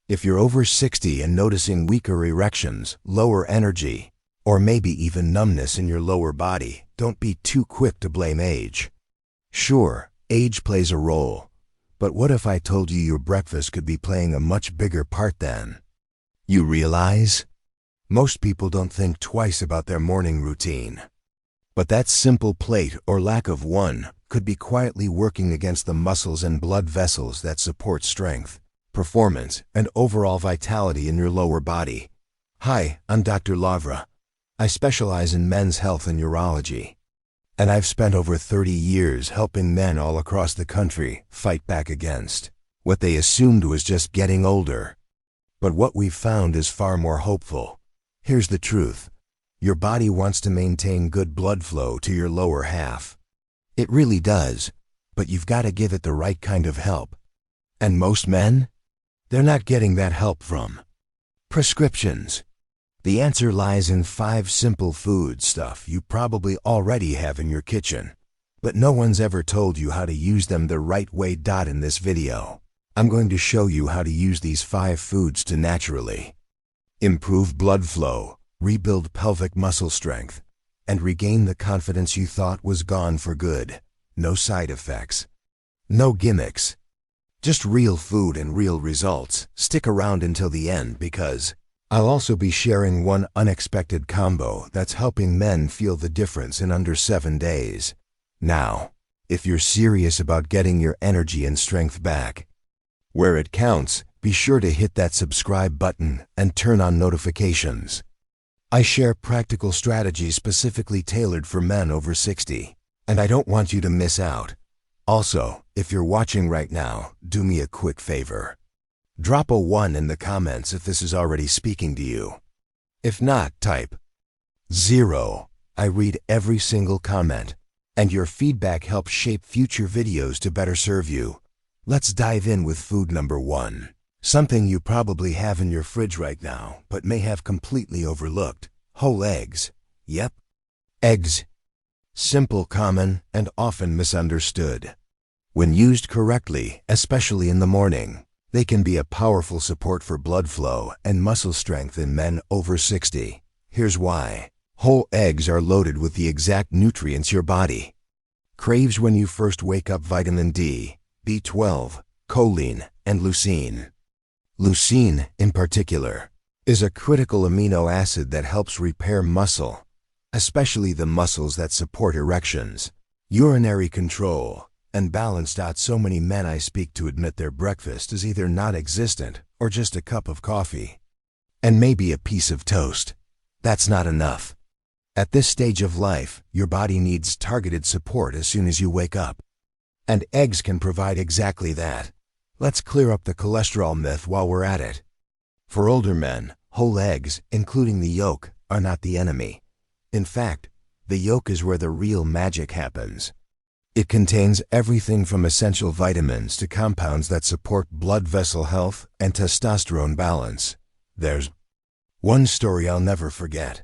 If you're over 60 and noticing weaker erections, lower energy, or maybe even numbness in your lower body, don't be too quick to blame age. Sure, age plays a role, but what if I told you your breakfast could be playing a much bigger part then? You realize? Most people don't think twice about their morning routine. But that simple plate or lack of one could be quietly working against the muscles and blood vessels that support strength, performance, and overall vitality in your lower body. Hi, I'm Dr. Lavra. I specialize in men's health and urology. And I've spent over 30 years helping men all across the country fight back against what they assumed was just getting older. But what we've found is far more hopeful. Here's the truth. Your body wants to maintain good blood flow to your lower half. It really does, but you've got to give it the right kind of help. And most men? They're not getting that help from prescriptions. The answer lies in 5 simple food stuff you probably already have in your kitchen, but no one's ever told you how to use them the right way. In this video, I'm going to show you how to use these 5 foods to naturally improve blood flow, rebuild pelvic muscle strength, and regain the confidence you thought was gone for good. No side effects. No gimmicks. Just real food and real results. Stick around until the end because I'll also be sharing one unexpected combo that's helping men feel the difference in under 7 days. Now, if you're serious about getting your energy and strength back where it counts, be sure to hit that subscribe button and turn on notifications. I share practical strategies specifically tailored for men over 60, and I don't want you to miss out. Also, if you're watching right now, do me a quick favor. Drop a 1 in the comments if this is already speaking to you. If not, type 0. I read every single comment, and your feedback helps shape future videos to better serve you. Let's dive in with food number 1. Something you probably have in your fridge right now, but may have completely overlooked. Whole eggs. Yep. Eggs. Simple, common, and often misunderstood. When used correctly, especially in the morning, they can be a powerful support for blood flow and muscle strength in men over 60. Here's why. Whole eggs are loaded with the exact nutrients your body craves when you first wake up: vitamin D, B12, choline, and leucine. Leucine, in particular, is a critical amino acid that helps repair muscle, especially the muscles that support erections, urinary control, and balance. So many men I speak to admit their breakfast is either non-existent or just a cup of coffee and maybe a piece of toast. That's not enough. At this stage of life, your body needs targeted support as soon as you wake up. And eggs can provide exactly that. Let's clear up the cholesterol myth while we're at it. For older men, whole eggs, including the yolk, are not the enemy. In fact, the yolk is where the real magic happens. It contains everything from essential vitamins to compounds that support blood vessel health and testosterone balance. There's one story I'll never forget.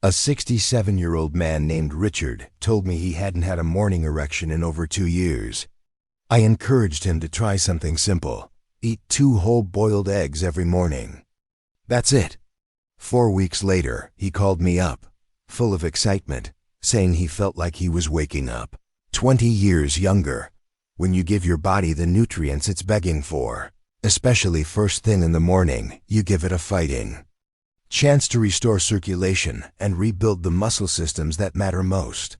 A 67-year-old man named Richard told me he hadn't had a morning erection in over 2 years. I encouraged him to try something simple. Eat 2 whole boiled eggs every morning. That's it. 4 weeks later, he called me up, full of excitement, saying he felt like he was waking up 20 years younger. When you give your body the nutrients it's begging for, especially first thing in the morning, you give it a fighting chance to restore circulation and rebuild the muscle systems that matter most.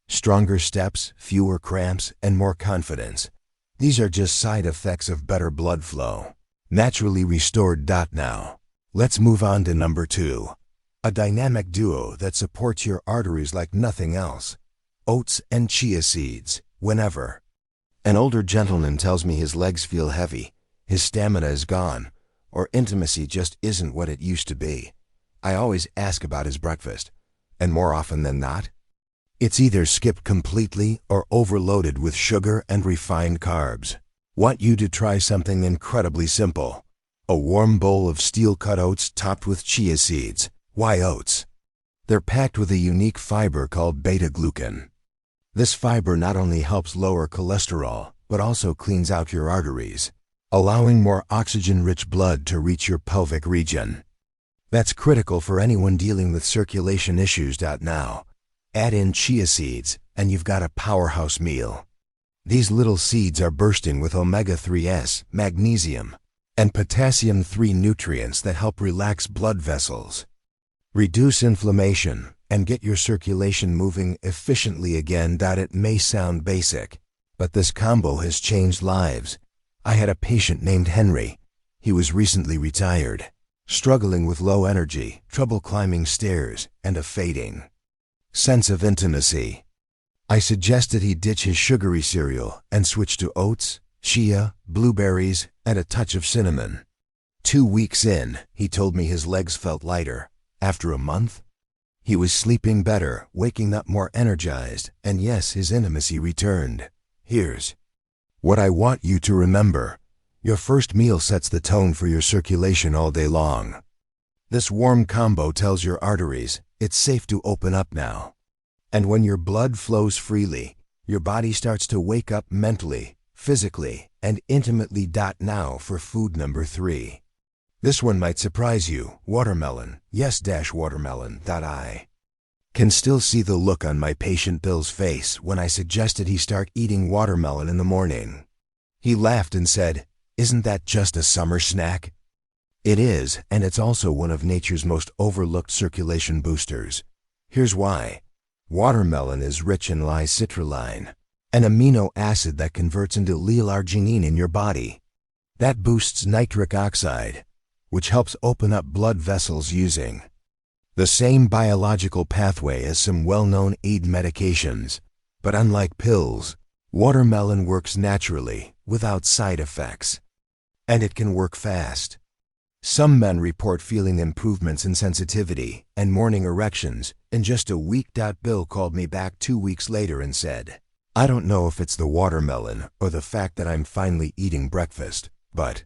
Stronger steps, fewer cramps, and more confidence. These are just side effects of better blood flow. Naturally restored. Now, let's move on to number 2. A dynamic duo that supports your arteries like nothing else. Oats and chia seeds. Whenever an older gentleman tells me his legs feel heavy, his stamina is gone, or intimacy just isn't what it used to be, I always ask about his breakfast. And more often than not, it's either skipped completely or overloaded with sugar and refined carbs. Want you to try something incredibly simple. A warm bowl of steel-cut oats topped with chia seeds. Why oats? They're packed with a unique fiber called beta-glucan. This fiber not only helps lower cholesterol, but also cleans out your arteries. allowing more oxygen-rich blood to reach your pelvic region. That's critical for anyone dealing with circulation issues. Now, add in chia seeds, and you've got a powerhouse meal. These little seeds are bursting with omega-3s, magnesium, and potassium-3 nutrients that help relax blood vessels, reduce inflammation, and get your circulation moving efficiently again. It may sound basic, but this combo has changed lives. I had a patient named Henry. He was recently retired, struggling with low energy, trouble climbing stairs, and a fading sense of intimacy. I suggested he ditch his sugary cereal and switch to oats, chia, blueberries, and a touch of cinnamon. 2 weeks in, he told me his legs felt lighter. After a month, he was sleeping better, waking up more energized, and yes, his intimacy returned. Here's what I want you to remember. Your first meal sets the tone for your circulation all day long. This warm combo tells your arteries, it's safe to open up now. And when your blood flows freely, your body starts to wake up mentally, physically, and intimately. Now for food number 3. This one might surprise you. Watermelon. Yes, watermelon. I can still see the look on my patient Bill's face when I suggested he start eating watermelon in the morning. He laughed and said, "Isn't that just a summer snack?" It is, and it's also one of nature's most overlooked circulation boosters. Here's why. Watermelon is rich in L-citrulline, an amino acid that converts into L-arginine in your body. That boosts nitric oxide, which helps open up blood vessels using the same biological pathway as some well-known AID medications. But unlike pills, watermelon works naturally, without side effects. And it can work fast. Some men report feeling improvements in sensitivity and morning erections in just a week. Bill called me back 2 weeks later and said, "I don't know if it's the watermelon or the fact that I'm finally eating breakfast, but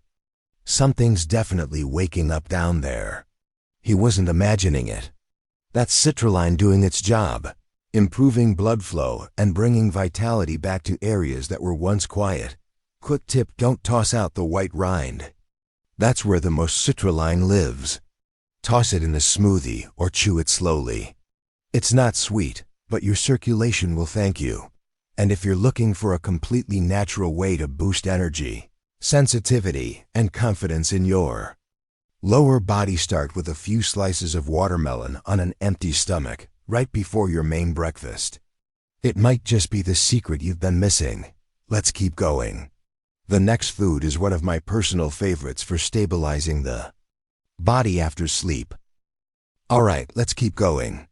something's definitely waking up down there." He wasn't imagining it. That's citrulline doing its job, improving blood flow and bringing vitality back to areas that were once quiet. Quick tip: don't toss out the white rind. That's where the most citrulline lives. Toss it in a smoothie or chew it slowly. It's not sweet, but your circulation will thank you. And if you're looking for a completely natural way to boost energy, sensitivity, and confidence in your lower body, start with a few slices of watermelon on an empty stomach, right before your main breakfast. It might just be the secret you've been missing. Let's keep going. The next food is one of my personal favorites for stabilizing the body after sleep. Alright, let's keep going.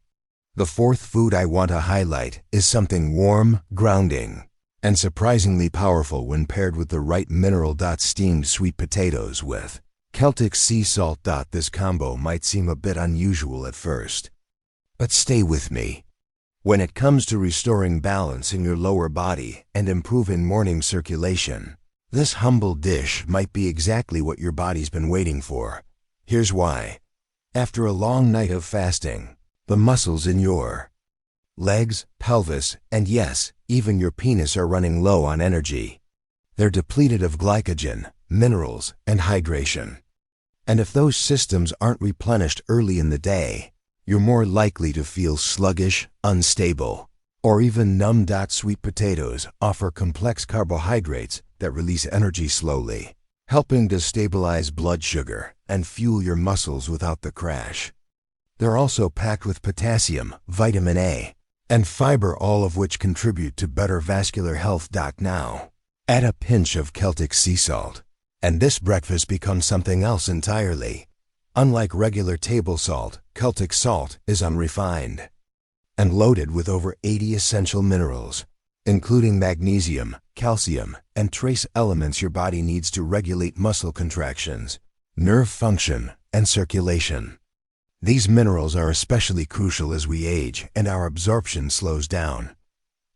The fourth food I want to highlight is something warm, grounding, and surprisingly powerful when paired with the right mineral. Steamed sweet potatoes with Celtic sea salt. This combo might seem a bit unusual at first, but stay with me. When it comes to restoring balance in your lower body and improving morning circulation, this humble dish might be exactly what your body's been waiting for. Here's why. After a long night of fasting, the muscles in your legs, pelvis, and yes, even your penis are running low on energy. They're depleted of glycogen, minerals, and hydration. And if those systems aren't replenished early in the day, you're more likely to feel sluggish, unstable, or even numb. Sweet potatoes offer complex carbohydrates that release energy slowly, helping to stabilize blood sugar and fuel your muscles without the crash. They're also packed with potassium, vitamin A, and fiber, all of which contribute to better vascular health. Now, add a pinch of Celtic sea salt, and this breakfast becomes something else entirely. Unlike regular table salt, Celtic salt is unrefined and loaded with over 80 essential minerals, including magnesium, calcium, and trace elements your body needs to regulate muscle contractions, nerve function, and circulation. These minerals are especially crucial as we age and our absorption slows down.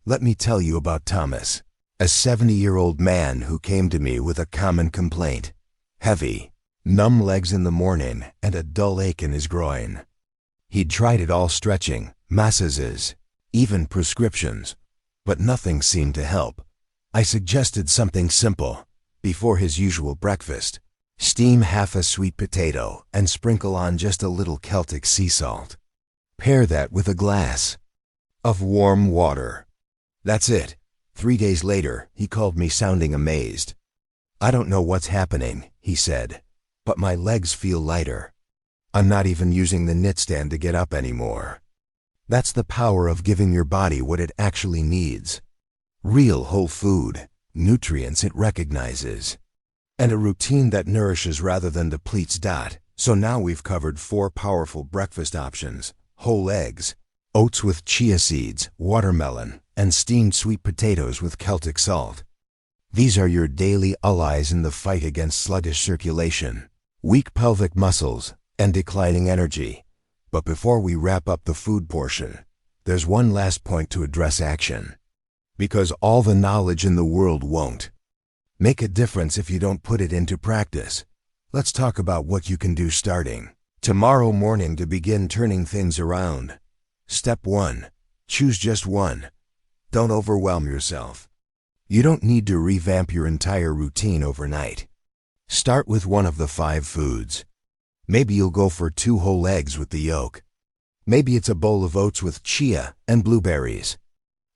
Let me tell you about Thomas, a 70-year-old man who came to me with a common complaint: heavy, numb legs in the morning and a dull ache in his groin. He'd tried it all: stretching, massages, even prescriptions, but nothing seemed to help. I suggested something simple: Before his usual breakfast, steam half a sweet potato and sprinkle on just a little Celtic sea salt. Pair that with a glass of warm water. That's it. 3 days later, he called me sounding amazed. "I don't know what's happening," he said, "but my legs feel lighter. I'm not even using the knit stand to get up anymore." That's the power of giving your body what it actually needs. Real whole food, nutrients it recognizes, and a routine that nourishes rather than depletes. So now we've covered 4 powerful breakfast options: whole eggs, oats with chia seeds, watermelon, and steamed sweet potatoes with Celtic salt. These are your daily allies in the fight against sluggish circulation, weak pelvic muscles, and declining energy. But before we wrap up the food portion, there's one last point to address: action. Because all the knowledge in the world won't make a difference if you don't put it into practice. Let's talk about what you can do starting tomorrow morning to begin turning things around. Step 1. Choose just one. Don't overwhelm yourself. You don't need to revamp your entire routine overnight. Start with one of the 5 foods. Maybe you'll go for 2 whole eggs with the yolk. Maybe it's a bowl of oats with chia and blueberries.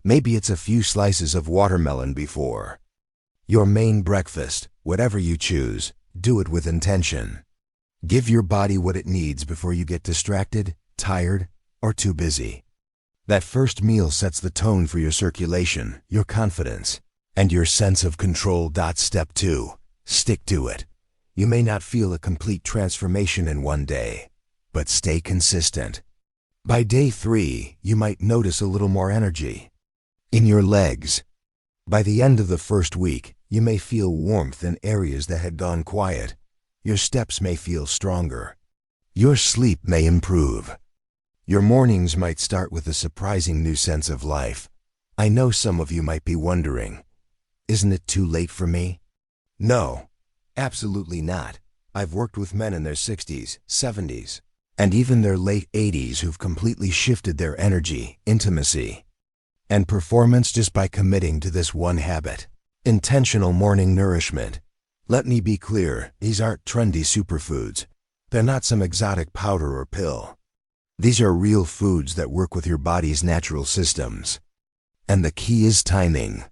Maybe it's a few slices of watermelon before your main breakfast. Whatever you choose, do it with intention. Give your body what it needs before you get distracted, tired, or too busy. That first meal sets the tone for your circulation, your confidence, and your sense of control. Step 2. Stick to it. You may not feel a complete transformation in one day, but stay consistent. By day 3, you might notice a little more energy in your legs. By the end of the first week, you may feel warmth in areas that had gone quiet. Your steps may feel stronger. Your sleep may improve. Your mornings might start with a surprising new sense of life. I know some of you might be wondering, isn't it too late for me? No, absolutely not. I've worked with men in their 60s, 70s, and even their late 80s who've completely shifted their energy, intimacy, and performance just by committing to this one habit: intentional morning nourishment. Let me be clear, these aren't trendy superfoods. They're not some exotic powder or pill. These are real foods that work with your body's natural systems. And the key is timing.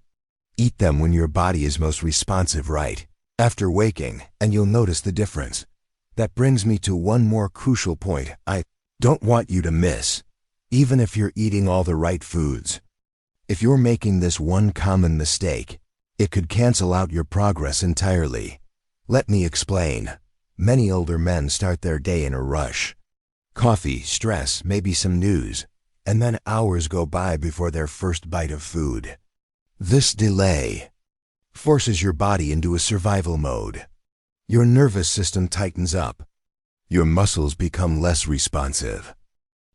Eat them when your body is most responsive, right after waking, and you'll notice the difference. That brings me to one more crucial point I don't want you to miss. Even if you're eating all the right foods, if you're making this one common mistake, it could cancel out your progress entirely. Let me explain. Many older men start their day in a rush. Coffee, stress, maybe some news, and then hours go by before their first bite of food. This delay forces your body into a survival mode. Your nervous system tightens up. Your muscles become less responsive.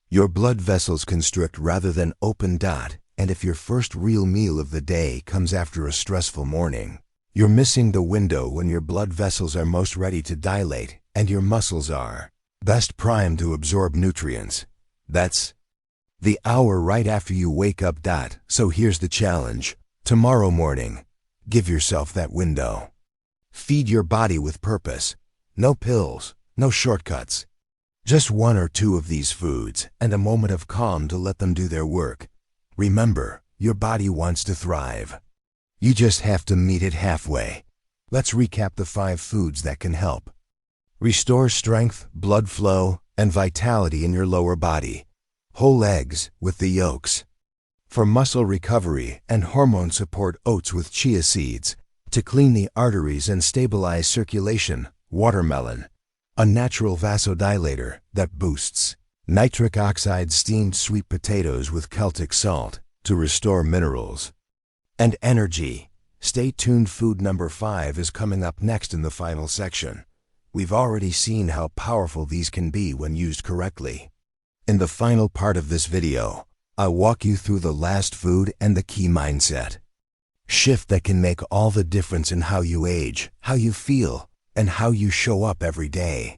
Your blood vessels constrict rather than open. And if your first real meal of the day comes after a stressful morning, you're missing the window when your blood vessels are most ready to dilate and your muscles are best primed to absorb nutrients. That's the hour right after you wake up. So here's the challenge. Tomorrow morning, give yourself that window. Feed your body with purpose. No pills, no shortcuts. Just 1 or 2 of these foods and a moment of calm to let them do their work. Remember, your body wants to thrive. You just have to meet it halfway. Let's recap the 5 foods that can help restore strength, blood flow, and vitality in your lower body. Whole eggs with the yolks. For muscle recovery and hormone support, oats with chia seeds. To clean the arteries and stabilize circulation, watermelon, a natural vasodilator that boosts nitric oxide. Steamed sweet potatoes with Celtic salt to restore minerals and energy. Stay tuned. Food number 5 is coming up next in the final section. We've already seen how powerful these can be when used correctly. In the final part of this video, I'll walk you through the last food and the key mindset shift that can make all the difference in how you age, how you feel, and how you show up every day.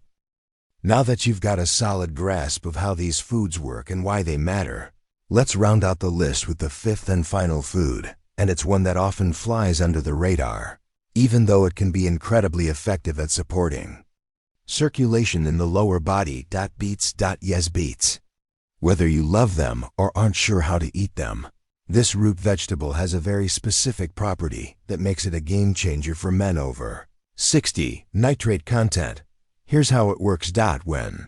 Now that you've got a solid grasp of how these foods work and why they matter, let's round out the list with the 5th and final food, and it's one that often flies under the radar. even though it can be incredibly effective at supporting circulation in the lower body. Beets. Yes, beets. Whether you love them or aren't sure how to eat them, this root vegetable has a very specific property that makes it a game changer for men over 60. Nitrate content. Here's how it works. When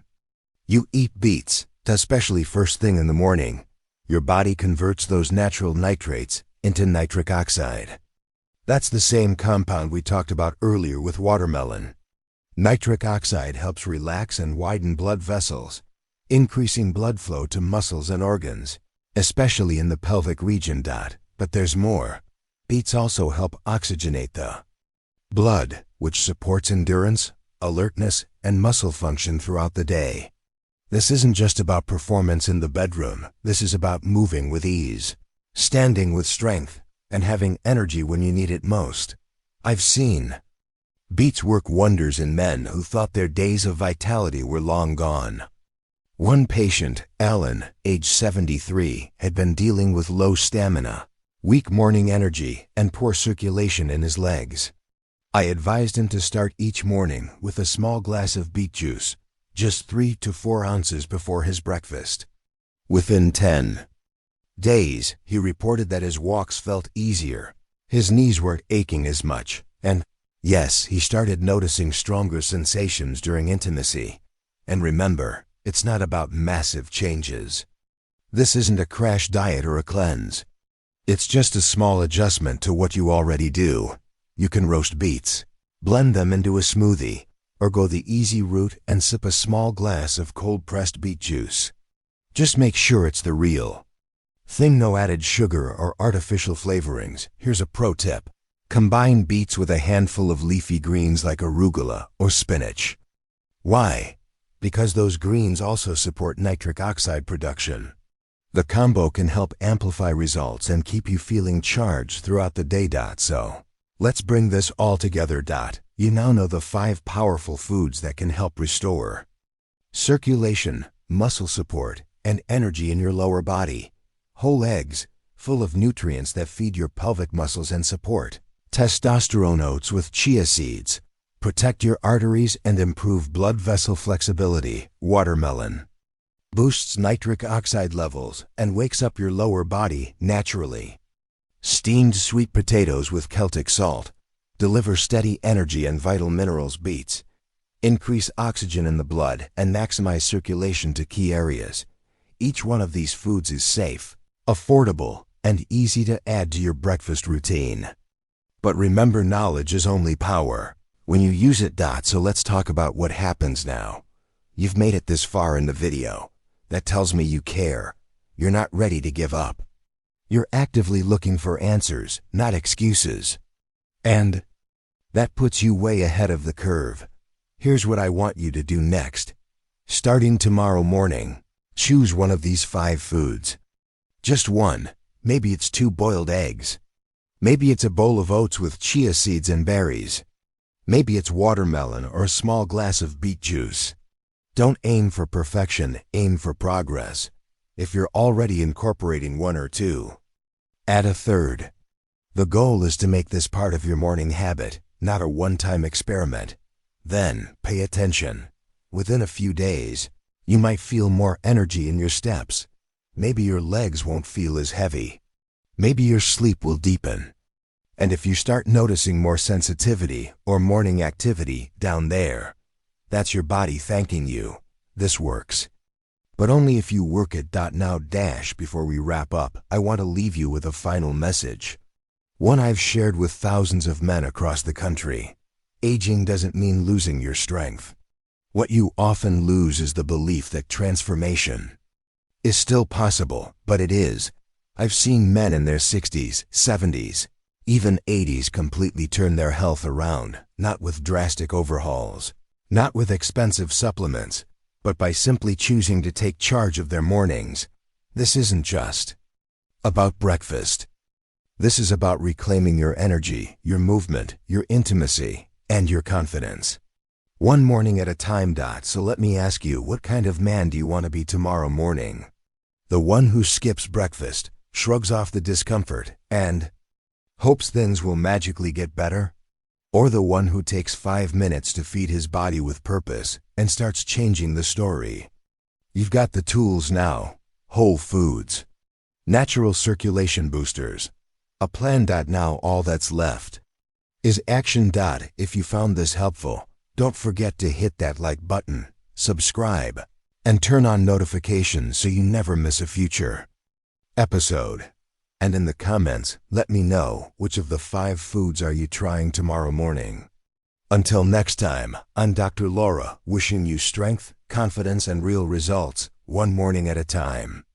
you eat beets, especially first thing in the morning, your body converts those natural nitrates into nitric oxide. That's the same compound we talked about earlier with watermelon. Nitric oxide helps relax and widen blood vessels, increasing blood flow to muscles and organs, especially in the pelvic region. But there's more. Beets also help oxygenate the blood, which supports endurance, alertness, and muscle function throughout the day. This isn't just about performance in the bedroom. This is about moving with ease, standing with strength, and having energy when you need it most. I've seen beets work wonders in men who thought their days of vitality were long gone. One patient, Alan, age 73, had been dealing with low stamina, weak morning energy, and poor circulation in his legs. I advised him to start each morning with a small glass of beet juice, just 3 to 4 ounces before his breakfast. Within 10 days, he reported that his walks felt easier, his knees weren't aching as much, and, yes, he started noticing stronger sensations during intimacy. And remember, it's not about massive changes. This isn't a crash diet or a cleanse. It's just a small adjustment to what you already do. You can roast beets, blend them into a smoothie, or go the easy route and sip a small glass of cold-pressed beet juice. Just make sure it's the real thing, no added sugar or artificial flavorings. Here's a pro tip. Combine beets with a handful of leafy greens like arugula or spinach. Why? Because those greens also support nitric oxide production. The combo can help amplify results and keep you feeling charged throughout the day. So, let's bring this all together. You now know the 5 powerful foods that can help restore circulation, muscle support, and energy in your lower body. Whole eggs, full of nutrients that feed your pelvic muscles and support. Testosterone oats with chia seeds. Protect your arteries and improve blood vessel flexibility. Watermelon boosts nitric oxide levels and wakes up your lower body naturally. Steamed sweet potatoes with Celtic salt deliver steady energy and vital minerals. Beets increase oxygen in the blood and maximize circulation to key areas. Each one of these foods is safe, affordable, and easy to add to your breakfast routine. But remember, knowledge is only power when you use it. So let's talk about what happens now. You've made it this far in the video. That tells me you care. You're not ready to give up. You're actively looking for answers, not excuses. And that puts you way ahead of the curve. Here's what I want you to do next. Starting tomorrow morning, choose one of these 5 foods. Just one. Maybe it's 2 boiled eggs. Maybe it's a bowl of oats with chia seeds and berries. Maybe it's watermelon or a small glass of beet juice. Don't aim for perfection, aim for progress. If you're already incorporating 1 or 2, add a 3rd. The goal is to make this part of your morning habit, not a one-time experiment. Then, pay attention. Within a few days, you might feel more energy in your steps. Maybe your legs won't feel as heavy. Maybe your sleep will deepen. And if you start noticing more sensitivity or morning activity down there, that's your body thanking you. This works. But only if you work it. Now, before we wrap up, I want to leave you with a final message. One I've shared with thousands of men across the country. Aging doesn't mean losing your strength. What you often lose is the belief that transformation is still possible, but it is. I've seen men in their 60s, 70s, even 80s completely turn their health around, not with drastic overhauls, not with expensive supplements, but by simply choosing to take charge of their mornings. This isn't just about breakfast. This is about reclaiming your energy, your movement, your intimacy, and your confidence. One morning at a time. So let me ask you, what kind of man do you want to be tomorrow morning? The one who skips breakfast, shrugs off the discomfort, and hopes things will magically get better? Or the one who takes 5 minutes to feed his body with purpose and starts changing the story? You've got the tools now. Whole foods. Natural circulation boosters. A plan. Now all that's left is action. If you found this helpful, don't forget to hit that like button, subscribe, and turn on notifications so you never miss a future episode. And in the comments, let me know which of the 5 foods are you trying tomorrow morning. Until next time, I'm Dr. Laura, wishing you strength, confidence, and real results, one morning at a time.